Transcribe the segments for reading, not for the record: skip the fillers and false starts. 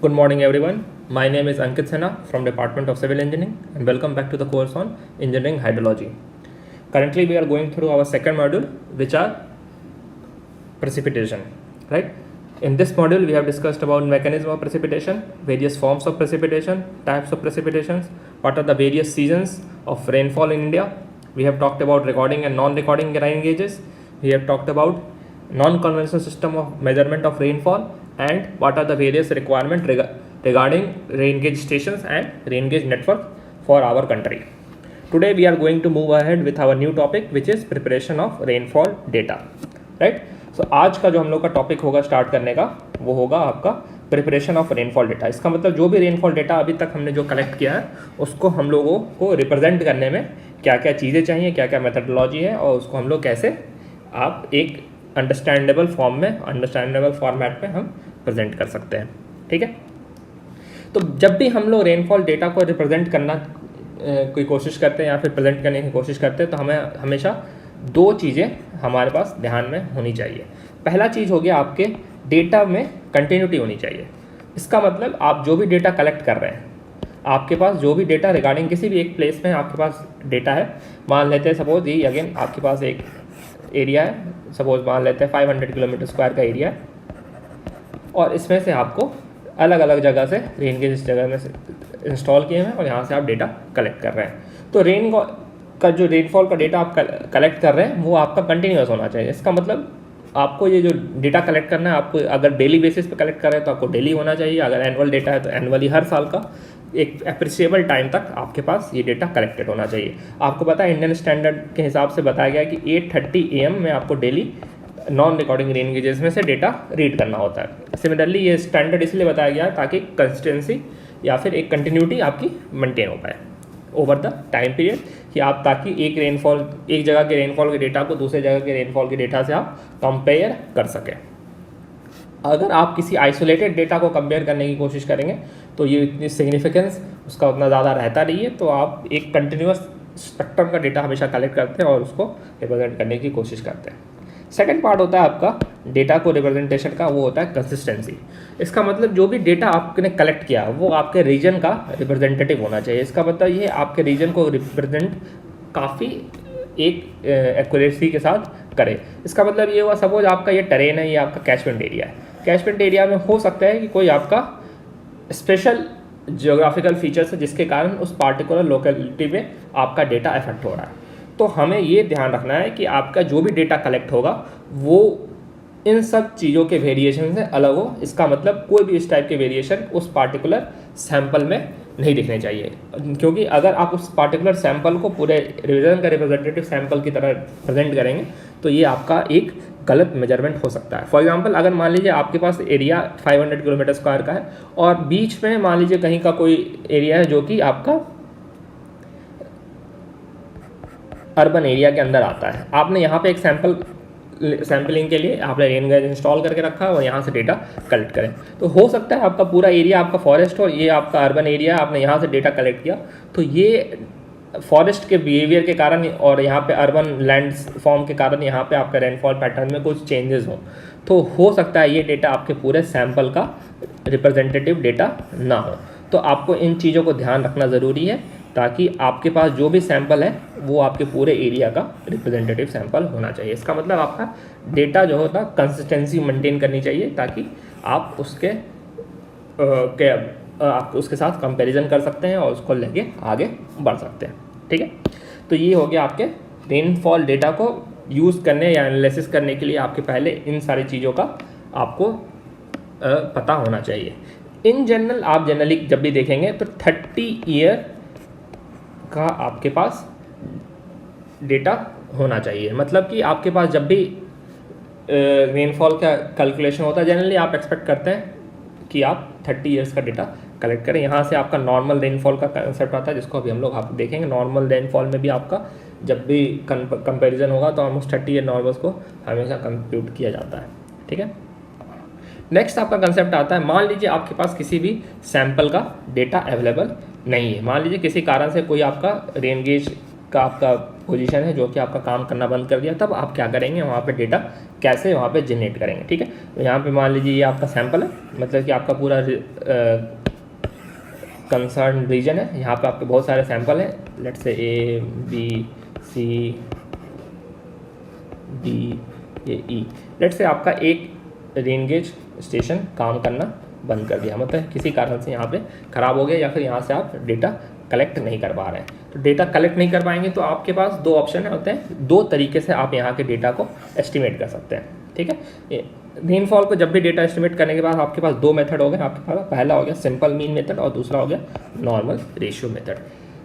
Good morning everyone. My name is Ankit Sinha from Department of Civil Engineering and welcome back to the course on Engineering Hydrology. Currently we are going through our second module, which are precipitation, right? In this module we have discussed about mechanism of precipitation, various forms of precipitation, types of precipitations, what are the various seasons of rainfall in India. We have talked about recording and non-recording rain gauges. We have talked about non-conventional system of measurement of rainfall and what are the various requirements regarding rain gauge stations and rain gauge network for our country. Today we are going to move ahead with our new topic, which is preparation of rainfall data, right? So आज का जो हम लोग का topic होगा start करने का वो होगा आपका प्रिपरेशन ऑफ रेनफॉल डेटा। इसका मतलब जो भी रेनफॉल डेटा अभी तक हमने जो कलेक्ट किया है उसको हम लोगों को रिप्रेजेंट करने में क्या क्या चीज़ें चाहिए, क्या क्या मेथडोलॉजी है और उसको हम लोग कैसे आप एक अंडरस्टैंडेबल फॉर्म में, अंडरस्टैंडेबल फॉर्मेट में हम प्रेजेंट कर सकते हैं। ठीक है, तो जब भी हम लोग रेनफॉल डेटा को रिप्रेजेंट करना कोई कोशिश करते हैं या फिर प्रेजेंट करने की कोशिश करते हैं तो हमें हमेशा दो चीज़ें हमारे पास ध्यान में होनी चाहिए। पहला चीज़ हो गया आपके डेटा में कंटिन्यूटी होनी चाहिए। इसका मतलब आप जो भी डेटा कलेक्ट कर रहे हैं, आपके पास जो भी डेटा रिगार्डिंग किसी भी एक प्लेस में आपके पास डेटा है, मान लेते हैं सपोज ये अगेन आपके पास एक एरिया है, सपोज मान लेते हैं 500 किलोमीटर स्क्वायर का एरिया है और इसमें से आपको अलग अलग जगह से रेन गेज इस जगह में से इंस्टॉल किए हैं और यहाँ से आप डेटा कलेक्ट कर रहे हैं। तो रेन का जो रेनफॉल का डेटा आप कलेक्ट कर रहे हैं वो आपका कंटिन्यूस होना चाहिए। इसका मतलब आपको ये जो डेटा कलेक्ट करना है, आपको अगर डेली बेसिस पे कलेक्ट कर रहे हैं तो आपको डेली होना चाहिए, अगर एनुअल डेटा है तो एनुअली हर साल का एक एप्रिसिएबल टाइम तक आपके पास ये डेटा कलेक्टेड होना चाहिए। आपको पता है इंडियन स्टैंडर्ड के हिसाब से बताया गया है कि 8:30 AM में आपको daily non recording rain gauges में से डेटा रीड करना होता है। सिमिलरली ये स्टैंडर्ड इसलिए बताया गया है ताकि कंसिस्टेंसी या फिर एक कंटिन्यूटी आपकी मेंटेन हो पाए ओवर द टाइम पीरियड, कि आप ताकि एक जगह के रेनफॉल के डेटा को दूसरे जगह के रेनफॉल के डेटा से आप कंपेयर कर सकें। अगर आप किसी आइसोलेटेड डेटा को कंपेयर करने की कोशिश करेंगे तो ये इतनी सिग्निफिकेंस उसका उतना ज़्यादा रहता नहीं है। तो आप एक कंटिन्यूस स्पेक्ट्रम का डेटा हमेशा कलेक्ट करते हैं और उसको रिप्रेजेंट करने की कोशिश करते हैं। सेकेंड पार्ट होता है आपका डेटा को रिप्रेजेंटेशन का, वो होता है कंसिस्टेंसी। इसका मतलब जो भी डेटा आपने कलेक्ट किया वो आपके रीजन का रिप्रेजेंटेटिव होना चाहिए। इसका मतलब ये आपके रीजन को रिप्रेजेंट काफ़ी एक एक्यूरेसी के साथ करे। इसका मतलब ये हुआ सपोज आपका ये टेरेन है, ये आपका कैचमेंट एरिया है। कैचमेंट एरिया में हो सकता है कि कोई आपका स्पेशल जियोग्राफिकल फीचर्स है जिसके कारण उस पार्टिकुलर लोकेलिटी में आपका डेटा अफेक्ट हो रहा है। तो हमें ये ध्यान रखना है कि आपका जो भी डेटा कलेक्ट होगा वो इन सब चीज़ों के वेरिएशन से अलग हो। इसका मतलब कोई भी इस टाइप के वेरिएशन उस पार्टिकुलर सैंपल में नहीं दिखने चाहिए, क्योंकि अगर आप उस पार्टिकुलर सैंपल को पूरे रिवीजन का रिप्रेजेंटेटिव सैंपल की तरह प्रेजेंट करेंगे तो ये आपका एक गलत मेजरमेंट हो सकता है। फॉर एग्जांपल अगर मान लीजिए आपके पास एरिया 500 किलोमीटर स्क्वायर का है और बीच में मान लीजिए कहीं का कोई एरिया है जो कि आपका अर्बन एरिया के अंदर आता है, आपने यहाँ पे एक सैम्पलिंग के लिए आपने रेन गेज इंस्टॉल करके रखा है और यहाँ से डेटा कलेक्ट करें। तो हो सकता है आपका पूरा एरिया आपका फॉरेस्ट और ये आपका अर्बन एरिया, आपने यहाँ से डेटा कलेक्ट किया तो ये फॉरेस्ट के बिहेवियर के कारण और यहाँ पे अर्बन लैंड फॉर्म के कारण यहाँ पे आपका रेनफॉल पैटर्न में कुछ चेंजेस हो, तो हो सकता है ये डेटा आपके पूरे सैंपल का रिप्रेजेंटेटिव डेटा ना हो। तो आपको इन चीज़ों को ध्यान रखना ज़रूरी है ताकि आपके पास जो भी सैंपल है वो आपके पूरे एरिया का रिप्रेजेंटेटिव सैंपल होना चाहिए। इसका मतलब आपका डेटा जो होता है कंसिस्टेंसी मेंटेन करनी चाहिए ताकि आप आप उसके साथ कंपैरिजन कर सकते हैं और उसको लेके आगे बढ़ सकते हैं। ठीक है, तो ये हो गया आपके रेनफॉल डेटा को यूज़ करने या एनालिसिस करने के लिए आपके पहले इन सारी चीज़ों का आपको पता होना चाहिए। इन जनरल आप जनरली जब भी देखेंगे तो 30 ईयर का आपके पास डेटा होना चाहिए। मतलब कि आपके पास जब भी रेनफॉल का कैलकुलेशन होता है जनरली आप एक्सपेक्ट करते हैं कि आप 30 ईयर्स का डेटा कलेक्ट करें। यहाँ से आपका नॉर्मल रेनफॉल का कंसेप्ट आता है जिसको अभी हम लोग आप देखेंगे। नॉर्मल रेनफॉल में भी आपका जब भी कंपैरिजन होगा तो ऑलमोस्ट 30 ईयर नॉर्मल्स को हमेशा कंप्यूट किया जाता है। ठीक है, नेक्स्ट आपका कंसेप्ट आता है, मान लीजिए आपके पास किसी भी सैंपल का डेटा अवेलेबल नहीं है। मान लीजिए किसी कारण से कोई आपका रेन गेज का आपका पोजीशन है जो कि आपका काम करना बंद कर दिया, तब आप क्या करेंगे, वहाँ पे डेटा कैसे वहाँ पे जनरेट करेंगे। ठीक है, तो यहाँ पे मान लीजिए ये आपका सैंपल है, मतलब कि आपका पूरा कंसर्न रीजन है, यहाँ पे आपके बहुत सारे सैंपल हैं, let's say A B C D A E। Let's say आपका एक रेन गेज स्टेशन काम करना बंद कर दिया, मतलब किसी कारण से यहाँ पे ख़राब हो गया, या फिर यहाँ से आप डेटा कलेक्ट नहीं कर पा रहे हैं। तो डेटा कलेक्ट नहीं कर पाएंगे तो आपके पास दो ऑप्शन होते हैं, दो तरीके से आप यहाँ के डेटा को एस्टिमेट कर सकते हैं। ठीक है, रेनफॉल को जब भी डेटा एस्टिमेट करने के बाद आपके पास दो मेथड हो गए आपके पास, पहला हो गया सिंपल मीन मेथड और दूसरा हो गया normal ratio method.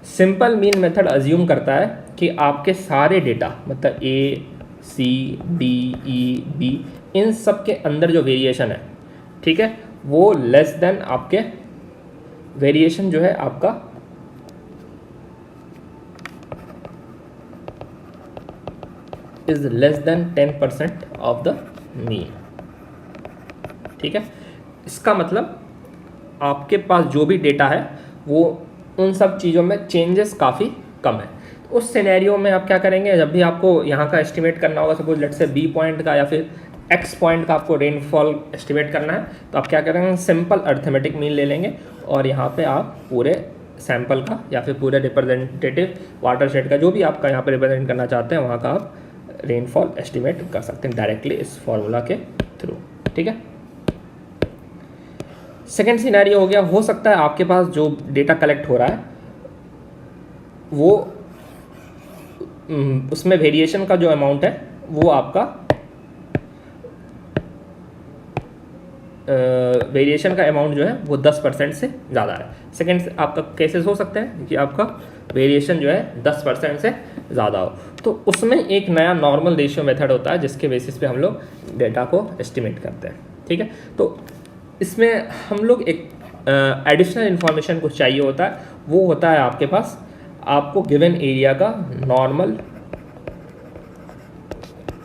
Simple mean method assume करता है कि आपके सारे डेटा, मतलब A C D E B, इन सब के अंदर जो वेरिएशन है, ठीक है, वो लेस देन आपके वेरिएशन जो है आपका is less than 10% of the mean. ठीक है, इसका मतलब आपके पास जो भी डेटा है वो उन सब चीज़ों में चेंजेस काफ़ी कम है। तो उस सिनेरियो में आप क्या करेंगे, जब भी आपको यहाँ का एस्टिमेट करना होगा, सपोज लेट से B पॉइंट का या फिर X पॉइंट का आपको रेनफॉल एस्टिमेट करना है, तो आप क्या करेंगे, सिंपल अर्थमेटिक मीन ले लेंगे और यहाँ पे आप पूरे सैंपल का या फिर पूरे रिप्रेजेंटेटिव वाटरशेड का जो भी आपका यहाँ पे रिप्रेजेंट करना चाहते हैं वहाँ का आप रेनफॉल एस्टिमेट कर सकते हैं डायरेक्टली इस फॉर्मूला के थ्रू। ठीक है, सेकेंड सिनेरियो हो गया, हो सकता है आपके पास जो डेटा कलेक्ट हो रहा है वो उसमें वेरिएशन का जो अमाउंट है वो आपका वेरिएशन का अमाउंट जो है वो 10% से ज़्यादा है। सेकेंड आपका केसेस हो सकते हैं कि आपका वेरिएशन जो है 10% से ज़्यादा हो, तो उसमें एक नया नॉर्मल रेशियो मेथड होता है जिसके बेसिस पे हम लोग डेटा को एस्टिमेट करते हैं। ठीक है, तो इसमें हम लोग एक एडिशनल इन्फॉर्मेशन कुछ चाहिए होता है, वो होता है आपके पास आपको गिवन एरिया का नॉर्मल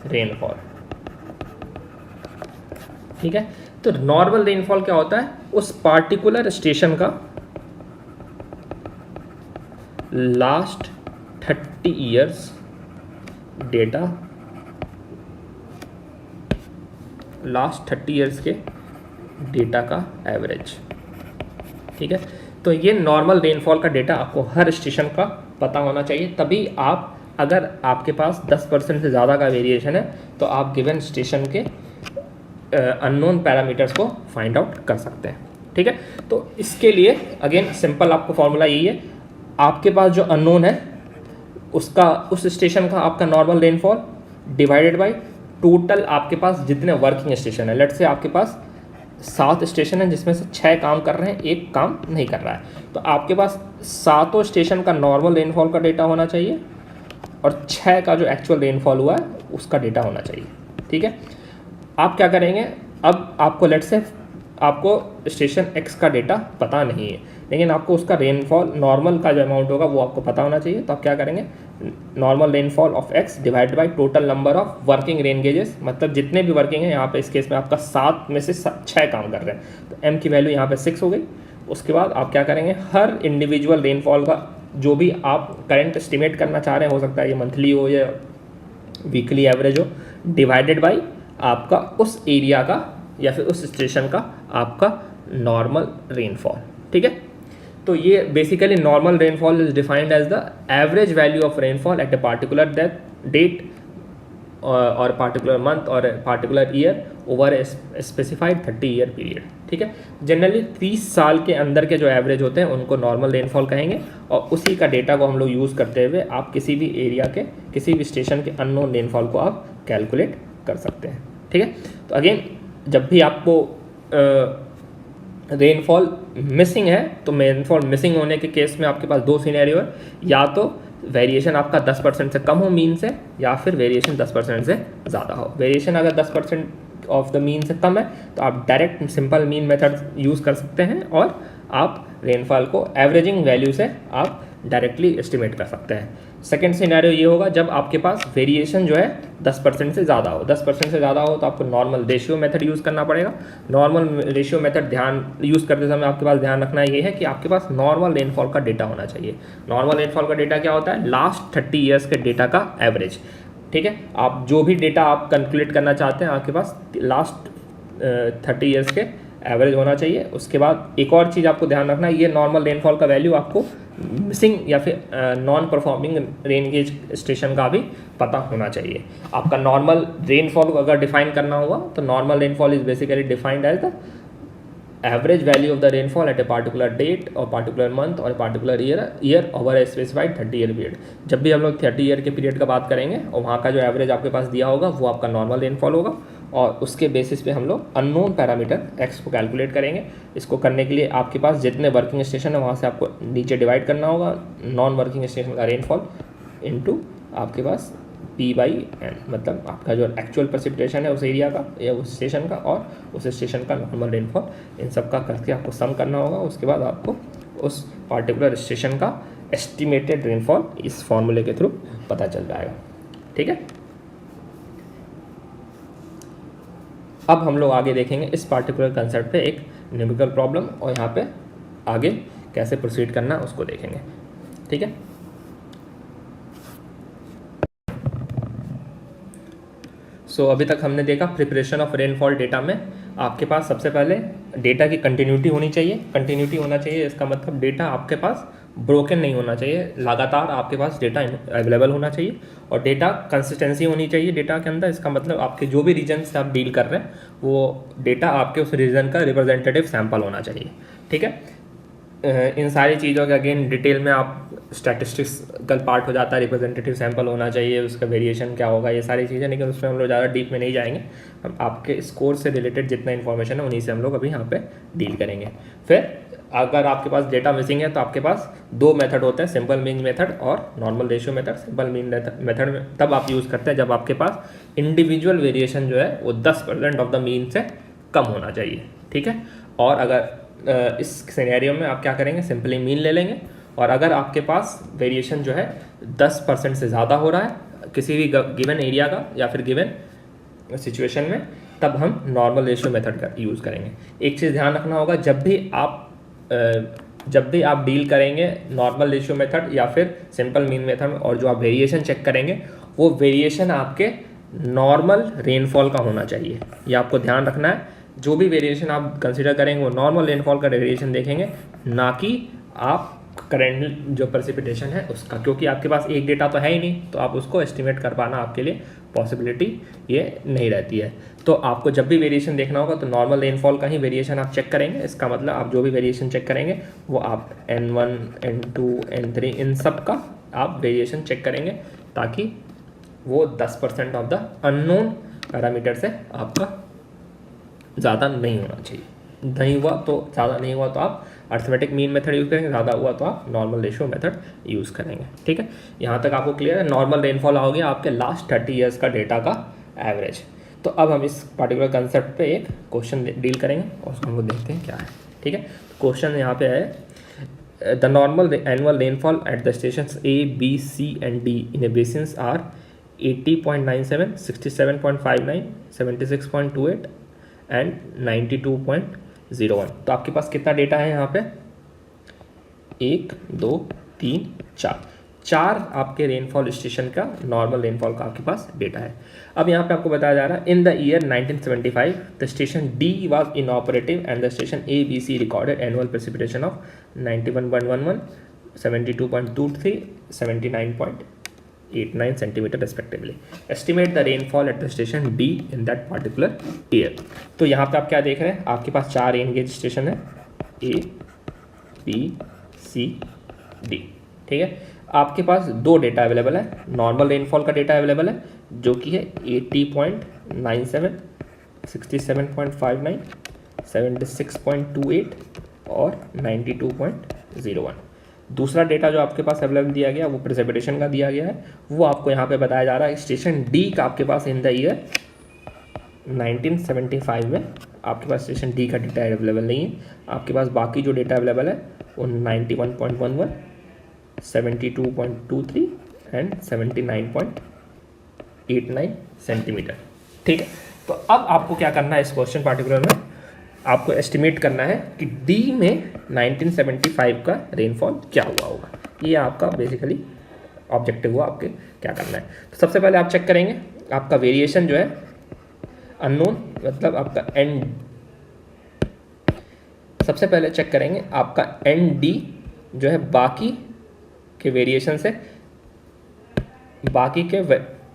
रेनफॉल। ठीक है, तो नॉर्मल रेनफॉल क्या होता है, उस पार्टिकुलर स्टेशन का last 30 years data, last 30 years के डेटा का एवरेज। ठीक है, तो ये नॉर्मल रेनफॉल का डेटा आपको हर स्टेशन का पता होना चाहिए, तभी आप, अगर आपके पास 10% से ज़्यादा का वेरिएशन है तो आप गिवन स्टेशन के अननोन पैरामीटर्स को फाइंड आउट कर सकते हैं। ठीक है, तो इसके लिए अगेन सिंपल आपको फॉर्मूला यही है, आपके पास जो अननोन है उसका, उस स्टेशन का आपका normal rainfall divided by total आपके पास जितने वर्किंग स्टेशन है। लेट से आपके पास 7 स्टेशन है जिसमें से 6 काम कर रहे हैं, एक काम नहीं कर रहा है, तो आपके पास 7 स्टेशन का नॉर्मल रेनफॉल का डेटा होना चाहिए और 6 का जो एक्चुअल रेनफॉल हुआ है उसका डेटा होना चाहिए। ठीक है, आप क्या करेंगे, अब आपको लेट से आपको स्टेशन X का डेटा पता नहीं है, लेकिन आपको उसका रेनफॉल नॉर्मल का जो अमाउंट होगा वो आपको पता होना चाहिए, तो आप क्या करेंगे, normal rainfall of X divide by total number of working rain gauges, मतलब जितने भी वर्किंग है, यहाँ पे इस केस में आपका 7 में से 6 काम कर रहे हैं, तो M की वैल्यू यहाँ पे 6 हो गई। उसके बाद आप क्या करेंगे, हर इंडिविजुअल रेनफॉल का जो भी आप करंट एस्टिमेट करना चाह रहे हैं, हो सकता है ये मंथली हो या वीकली एवरेज हो, डिवाइडेड बाई आपका उस एरिया का या फिर उस स्टेशन का आपका नॉर्मल रेनफॉल। ठीक है, तो ये basically normal rainfall is defined as the average value of rainfall at a particular date और पार्टिकुलर मंथ और particular year over a specified 30 year period. ठीक है, जनरली 30 साल के अंदर के जो एवरेज होते हैं उनको नॉर्मल रेनफॉल कहेंगे, और उसी का डेटा को हम लोग यूज़ करते हुए आप किसी भी एरिया के किसी भी स्टेशन के अननोन रेनफॉल को आप कैलकुलेट कर सकते हैं। ठीक है, तो अगेन जब भी आपको रेनफॉल मिसिंग है, तो रेनफॉल मिसिंग होने के केस में आपके पास 2 सिनेरियो है, या तो वेरिएशन आपका 10% से कम हो मीन से, या फिर वेरिएशन 10% से ज़्यादा हो। वेरिएशन अगर 10% ऑफ द मीन से कम है तो आप direct simple mean method use कर सकते हैं और आप रेनफॉल को एवरेजिंग वैल्यू से आप डायरेक्टली एस्टिमेट कर सकते हैं। सेकेंड सिनेरियो ये होगा जब आपके पास वेरिएशन जो है 10% से ज़्यादा हो। 10% से ज़्यादा हो तो आपको नॉर्मल रेशियो मेथड यूज़ करना पड़ेगा। नॉर्मल रेशियो मेथड ध्यान यूज़ करते समय आपके पास ध्यान रखना ये है कि आपके पास नॉर्मल रेनफॉल का डेटा होना चाहिए। नॉर्मल रेनफॉल का डेटा क्या होता है? लास्ट 30 ईयर्स के डेटा का एवरेज। ठीक है, आप जो भी डेटा आप कैलकुलेट करना चाहते हैं आपके पास लास्ट 30 ईयर्स के एवरेज होना चाहिए। उसके बाद एक और चीज़ आपको ध्यान रखना है, ये नॉर्मल रेनफॉल का वैल्यू आपको मिसिंग या फिर non performing rain gauge station का भी पता होना चाहिए। आपका नॉर्मल रेनफॉल को अगर डिफाइन करना होगा तो normal rainfall is basically defined as the average value of the rainfall at a particular date और पार्टिकुलर मंथ और particular year over a specified 30 year period. जब भी हम लोग 30 ईयर के पीरियड का बात करेंगे और वहाँ का जो एवरेज आपके पास दिया होगा वो आपका नॉर्मल रेनफॉल होगा और उसके बेसिस पे हम लोग अननोन पैरामीटर एक्स को कैलकुलेट करेंगे। इसको करने के लिए आपके पास जितने वर्किंग स्टेशन है वहाँ से आपको नीचे डिवाइड करना होगा नॉन वर्किंग स्टेशन का रेनफॉल इनटू आपके पास P/N, मतलब आपका जो एक्चुअल प्रेसिपिटेशन है उस एरिया का या उस स्टेशन का और उस स्टेशन का नॉर्मल रेनफॉल, इन सब का करके आपको सम करना होगा। उसके बाद आपको उस पार्टिकुलर स्टेशन का एस्टिमेटेड रेनफॉल इस फॉर्मूले के थ्रू पता चल जाएगा। ठीक है, अब हम लोग आगे देखेंगे इस पार्टिकुलर कंसेप्ट पे एक न्यूमेरिकल प्रॉब्लम और यहाँ पे आगे कैसे प्रोसीड करना उसको देखेंगे। ठीक है, अभी तक हमने देखा प्रिपरेशन ऑफ रेनफॉल डेटा में आपके पास सबसे पहले डेटा की कंटिन्यूटी होनी चाहिए। कंटिन्यूटी होना चाहिए इसका मतलब डेटा आपके पास ब्रोकन नहीं होना चाहिए, लगातार आपके पास डेटा अवेलेबल होना चाहिए और डेटा कंसिस्टेंसी होनी चाहिए डेटा के अंदर। इसका मतलब आपके जो भी रीजन से आप डील कर रहे हैं वो डेटा आपके उस रीजन का रिप्रेजेंटेटिव सैंपल होना चाहिए। ठीक है, इन सारी चीज़ों के अगेन डिटेल में आप स्टैटिस्टिक्सकल पार्ट हो जाता है, रिप्रेजेंटेटिव सैंपल होना चाहिए, उसका वेरिएशन क्या होगा, ये सारी चीज़ें, लेकिन उसमें हम लोग ज़्यादा डीप में नहीं जाएंगे। हम आपके स्कोर से रिलेटेड जितना इन्फॉर्मेशन है उन्हीं से हम लोग अभी यहाँ पे डील करेंगे। फिर अगर आपके पास डेटा मिसिंग है तो आपके पास दो मेथड होते हैं, सिंपल मीन मेथड और normal ratio method. Simple mean method में तब आप यूज़ करते हैं जब आपके पास इंडिविजुअल वेरिएशन जो है वो 10% ऑफ द मीन से कम होना चाहिए। ठीक है, और अगर इस सिनेरियो में आप क्या करेंगे, सिंपली मीन ले लेंगे और अगर आपके पास वेरिएशन जो है 10% से ज़्यादा हो रहा है किसी भी गिवन एरिया का या फिर गिवन सिचुएशन में, तब हम नॉर्मल रेशियो मेथड का यूज़ करेंगे। एक चीज़ ध्यान रखना होगा, जब भी आप डील करेंगे नॉर्मल रेशियो मेथड या फिर सिंपल मीन मेथड में और जो आप वेरिएशन चेक करेंगे वो वेरिएशन आपके नॉर्मल रेनफॉल का होना चाहिए। ये आपको ध्यान रखना है। जो भी वेरिएशन आप कंसीडर करेंगे वो नॉर्मल रेनफॉल का वेरिएशन देखेंगे, ना कि आप करेंट जो प्रेसिपिटेशन है उसका, क्योंकि आपके पास एक डेटा तो है ही नहीं तो आप उसको एस्टिमेट कर पाना आपके लिए पॉसिबिलिटी ये नहीं रहती है। तो आपको जब भी वेरिएशन देखना होगा तो नॉर्मल रेनफॉल का ही वेरिएशन आप चेक करेंगे। इसका मतलब आप जो भी वेरिएशन चेक करेंगे वो आप N1, N2, N3 इन सब का आप वेरिएशन चेक करेंगे ताकि वो 10% ऑफ द अननोन पैरामीटर से आपका ज़्यादा नहीं होना चाहिए। नहीं हुआ तो ज़्यादा नहीं हुआ तो आप अर्थमेटिक मीन मेथड यूज़ करेंगे, ज़्यादा हुआ तो आप नॉर्मल रेशियो मेथड यूज़ करेंगे। ठीक है, यहाँ तक आपको क्लियर है। नॉर्मल रेनफॉल हो गया आपके लास्ट 30 ईयर्स का डेटा का एवरेज। तो अब हम इस पर्टिकुलर कंसेप्ट पे एक क्वेश्चन डील करेंगे और उसको हम लोग देखते हैं क्या है। ठीक है, क्वेश्चन यहाँ पे है the normal annual rainfall at the station A, B, C and D in a basins are 80.97, 67.59, 76.28 and 92.01। तो आपके पास कितना डेटा है यहाँ पे? 1, 2, 3, 4 आपके रेनफॉल स्टेशन का नॉर्मल रेनफॉल का आपके पास डेटा है। अब यहाँ पे आपको बताया जा रहा है in the year 1975 the station D was inoperative and the station A, B, C recorded annual precipitation of 91.11, 72.23, 79.89 centimetre respectively. Estimate the rainfall at the station D in that particular year. तो यहाँ पे आप क्या देख रहे हैं, आपके पास 4 रेन गेज स्टेशन है A, B, C, D। ठीक है, आपके पास 2 डेटा अवेलेबल है। नॉर्मल रेनफॉल का डेटा अवेलेबल है जो कि है 80.97, 67.59, 76.28 और 92.01। दूसरा डेटा जो आपके पास अवेलेबल दिया गया वो प्रेसिपिटेशन का दिया गया है, वो आपको यहाँ पे बताया जा रहा है स्टेशन D का आपके पास इन द ईयर 1975 में आपके पास स्टेशन D का डेटा अवेलेबल नहीं है। आपके पास बाकी जो डेटा अवेलेबल है वो 91.11, 72.23 एंड 79.89 सेंटीमीटर। ठीक है, तो अब आपको क्या करना है इस क्वेश्चन पार्टिकुलर में, आपको एस्टिमेट करना है कि डी में 1975 का रेनफॉल क्या हुआ होगा। ये आपका बेसिकली ऑब्जेक्टिव हुआ आपके क्या करना है। तो सबसे पहले आप चेक करेंगे आपका वेरिएशन जो है अननोन, मतलब आपका एन, सबसे पहले चेक करेंगे आपका एन डी जो है बाकी के वेरिएशन से, बाकी के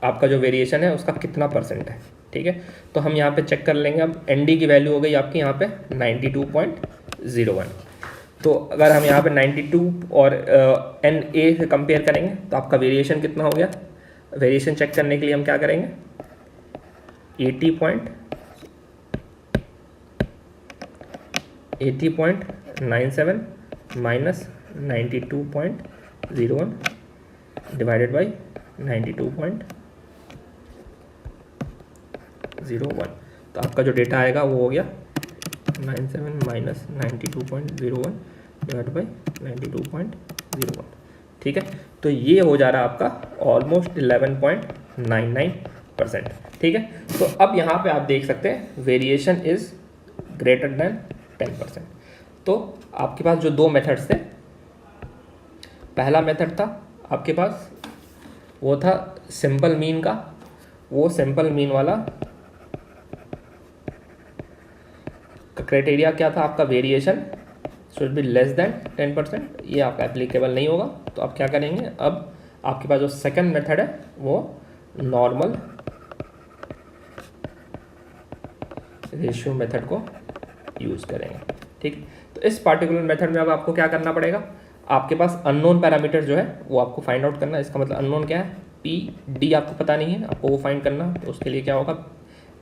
आपका जो वेरिएशन है उसका कितना परसेंट है। ठीक है, तो हम यहाँ पे चेक कर लेंगे। अब एन डी की वैल्यू हो गई आपकी यहाँ पे 92.01। तो अगर हम यहाँ पे 92 और एन ए से कंपेयर करेंगे तो आपका वेरिएशन कितना हो गया। वेरिएशन चेक करने के लिए हम क्या करेंगे, 80.97 माइनस 92.01 डिवाइडेड बाई 92.01। तो आपका जो डेटा आएगा वो हो गया 97 माइनस 92.01 डिवाइड बाई 92.01। ठीक है, तो ये हो जा रहा है आपका ऑलमोस्ट 11.99%। ठीक है, तो अब यहाँ पे आप देख सकते हैं वेरिएशन इज ग्रेटर देन 10%। तो आपके पास जो दो मेथड्स थे, पहला मेथड था आपके पास वो था सिंपल मीन का, वो सिंपल मीन वाला क्राइटेरिया क्या था आपका, variation should be less than 10%, ये आपका एप्लीकेबल नहीं होगा। तो आप क्या करेंगे, अब आपके पास जो सेकंड मेथड है वो नॉर्मल रेशियो मेथड को यूज़ करेंगे। ठीक, तो इस पार्टिकुलर मेथड में अब आपको क्या करना पड़ेगा, आपके पास अननोन पैरामीटर जो है वो आपको फाइंड आउट करना है। इसका मतलब अननोन क्या है, पी डी आपको पता नहीं है, आपको वो फाइंड करना है। तो उसके लिए क्या होगा,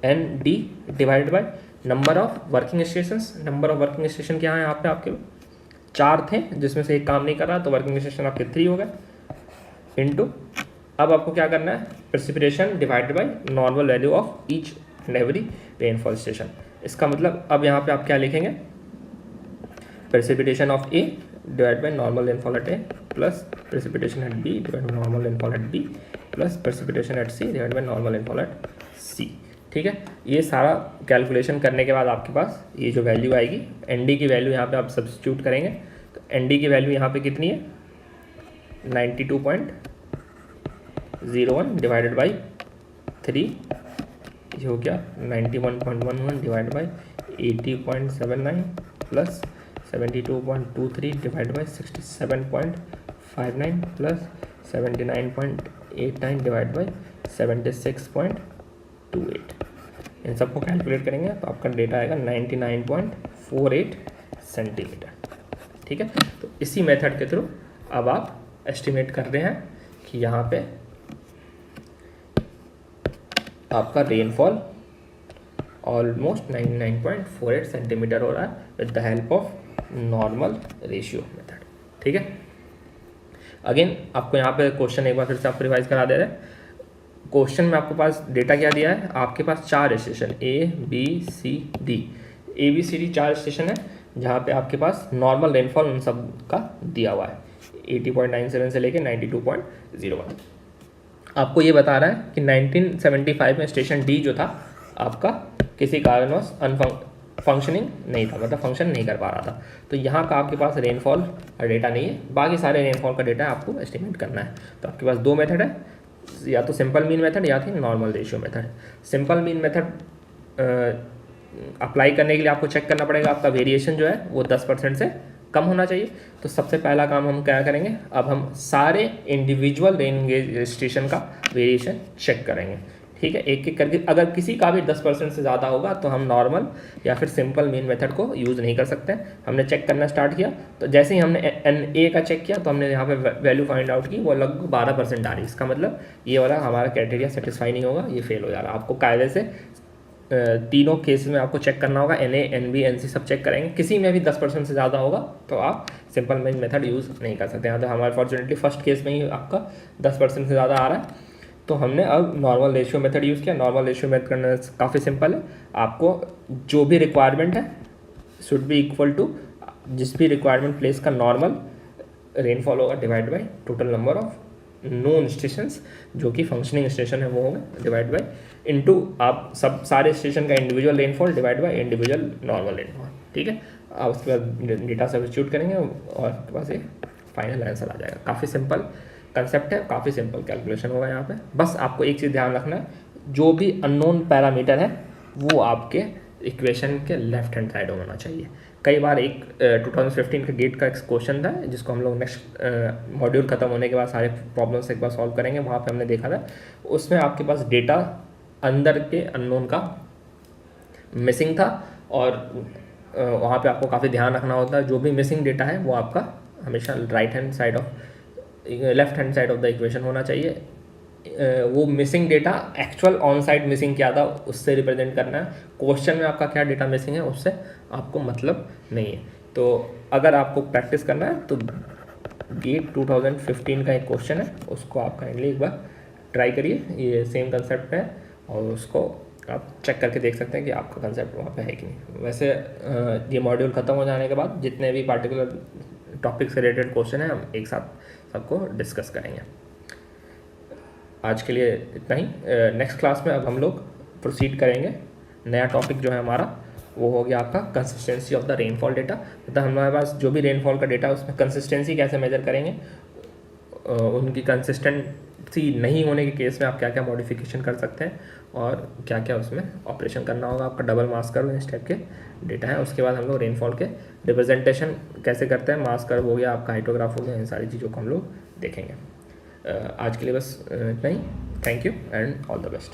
N D divide by number of working stations. Number of working station क्या है यहाँ पे आपके 4 थे, जिसमें से एक काम नहीं कर रहा, तो वर्किंग स्टेशन आपके 3 हो गए, इनटू अब आपको क्या करना है, precipitation divided by normal value of each and every rainfall station. इसका मतलब अब यहाँ पे आप क्या लिखेंगे, precipitation of A divide by normal rainfall at A plus precipitation at B divide by normal rainfall at B plus precipitation at C divide by normal rainfall at C. ठीक है, ये सारा कैलकुलेशन करने के बाद आपके पास ये जो वैल्यू आएगी, एन डी की वैल्यू यहाँ पे आप सब्स्टिट्यूट करेंगे। तो एन डी की वैल्यू यहाँ पे कितनी है, 92.01 डिवाइडेड बाई 3, ये हो गया 91.11 divide by 80.79 plus 72.23 divide by 67.59 plus 79.89 divide by 76.28। इन सबको कैलकुलेट करेंगे तो आपका डेटा आएगा 99.48 सेंटीमीटर। ठीक है, तो इसी मेथड के थ्रू अब आप एस्टिमेट कर रहे हैं कि यहाँ पे आपका रेनफॉल ऑलमोस्ट 99.48 सेंटीमीटर हो रहा है with the help of normal ratio method. ठीक है, अगेन आपको यहाँ पे क्वेश्चन एक बार फिर से आपको रिवाइज करा दे रहे हैं। क्वेश्चन में आपके पास डेटा क्या दिया है, आपके पास 4 station A B C D, A B C D 4 station है, जहाँ पे आपके पास नॉर्मल रेनफॉल उन सब का दिया हुआ है 80.97 से लेके 92.01। आपको ये बता रहा है कि 1975 में स्टेशन डी जो था आपका किसी कारणवश फंक्शनिंग नहीं था, मतलब फंक्शन नहीं कर पा रहा था। तो यहाँ का आपके पास रेनफॉल का डेटा नहीं है, बाकी सारे रेनफॉल का डेटा आपको एस्टिमेट करना है। तो आपके पास 2 मेथड है, या तो सिंपल मीन मेथड या फिर normal ratio method. Simple mean method apply करने के लिए आपको चेक करना पड़ेगा आपका वेरिएशन जो है वो 10% से कम होना चाहिए। तो सबसे पहला काम हम क्या करेंगे, अब हम सारे इंडिविजुअल रेन गेज स्टेशन का वेरिएशन चेक करेंगे। ठीक है, एक एक करके, अगर किसी का भी 10% से ज़्यादा होगा तो हम नॉर्मल या फिर सिंपल मीन मेथड को यूज़ नहीं कर सकते। हमने चेक करना स्टार्ट किया तो जैसे ही हमने एन ए का चेक किया तो हमने यहाँ पे वैल्यू फाइंड आउट की, वो लगभग 12% आ रही है। इसका मतलब ये वाला हमारा क्राइटेरिया सेटिस्फाई नहीं होगा, ये फेल हो जा रहा है। आपको कायदे से तीनों केस में आपको चेक करना होगा, N A N B N C सब चेक करेंगे। किसी में भी 10% से ज़्यादा होगा तो आप सिंपल मीन मेथड यूज़ नहीं कर सकते। यहाँ तो हमारे फॉर्चुनेटली फर्स्ट केस में ही आपका 10% से ज़्यादा आ रहा है, तो हमने अब नॉर्मल रेशियो मेथड यूज़ किया। नॉर्मल रेशियो मेथड करना काफ़ी सिंपल है, आपको जो भी रिक्वायरमेंट है शुड बी इक्वल टू जिस भी रिक्वायरमेंट प्लेस का नॉर्मल रेनफॉल होगा divide by total number of known stations जो कि फंक्शनिंग स्टेशन है वो होंगे, डिवाइड बाय इनटू आप सब सारे स्टेशन का individual rainfall divide by individual normal rainfall. ठीक है, आप उसके बाद डेटा सब्स्टिट्यूट करेंगे और आपके पास एक फाइनल आंसर आ जाएगा। काफ़ी सिंपल कंसेप्ट है, काफ़ी सिंपल कैलकुलेशन होगा यहाँ पे। बस आपको एक चीज़ ध्यान रखना है, जो भी अननोन पैरामीटर है वो आपके इक्वेशन के लेफ्ट हैंड साइड होना चाहिए। कई बार एक 2015 के गेट का एक क्वेश्चन था जिसको हम लोग नेक्स्ट मॉड्यूल खत्म होने के बाद सारे प्रॉब्लम्स एक बार सॉल्व करेंगे, वहाँ पे हमने देखा था उसमें आपके पास डेटा अंदर के अननोन का मिसिंग था और वहाँ पे आपको काफ़ी ध्यान रखना होता है, जो भी मिसिंग डेटा है वो आपका हमेशा right hand side of left hand side of the equation होना चाहिए। वो missing data actual on side missing क्या था उससे रिप्रेजेंट करना है, क्वेश्चन में आपका क्या डेटा मिसिंग है उससे आपको मतलब नहीं है। तो अगर आपको प्रैक्टिस करना है तो गेट 2015 का एक क्वेश्चन है, उसको आप काइंडली एक बार ट्राई करिए, ये सेम कंसेप्ट है और उसको आप चेक करके देख सकते हैं कि आपका कंसेप्ट वहाँ पे है कि नहीं। वैसे ये मॉड्यूल ख़त्म हो जाने के बाद जितने भी पार्टिकुलर टॉपिक से रिलेटेड क्वेश्चन है हम एक साथ सबको डिस्कस करेंगे। आज के लिए इतना ही। नेक्स्ट क्लास में अब हम लोग प्रोसीड करेंगे, नया टॉपिक जो है हमारा वो हो गया आपका consistency of the rainfall data. मतलब हमारे पास जो भी रेनफॉल का डेटा है उसमें कंसिस्टेंसी कैसे मेजर करेंगे, उनकी कंसिस्टेंसी नहीं होने के केस में आप क्या क्या मॉडिफिकेशन कर सकते हैं और क्या क्या उसमें ऑपरेशन करना होगा। आपका डबल मास कर्व इस टाइप के डेटा है। उसके बाद हम लोग रेनफॉल के रिप्रेजेंटेशन कैसे करते हैं, मास कर्व हो गया आपका, हाइड्रोग्राफ हो गया, इन सारी चीज़ों को हम लोग देखेंगे। आज के लिए बस इतना ही। Thank you and all the best.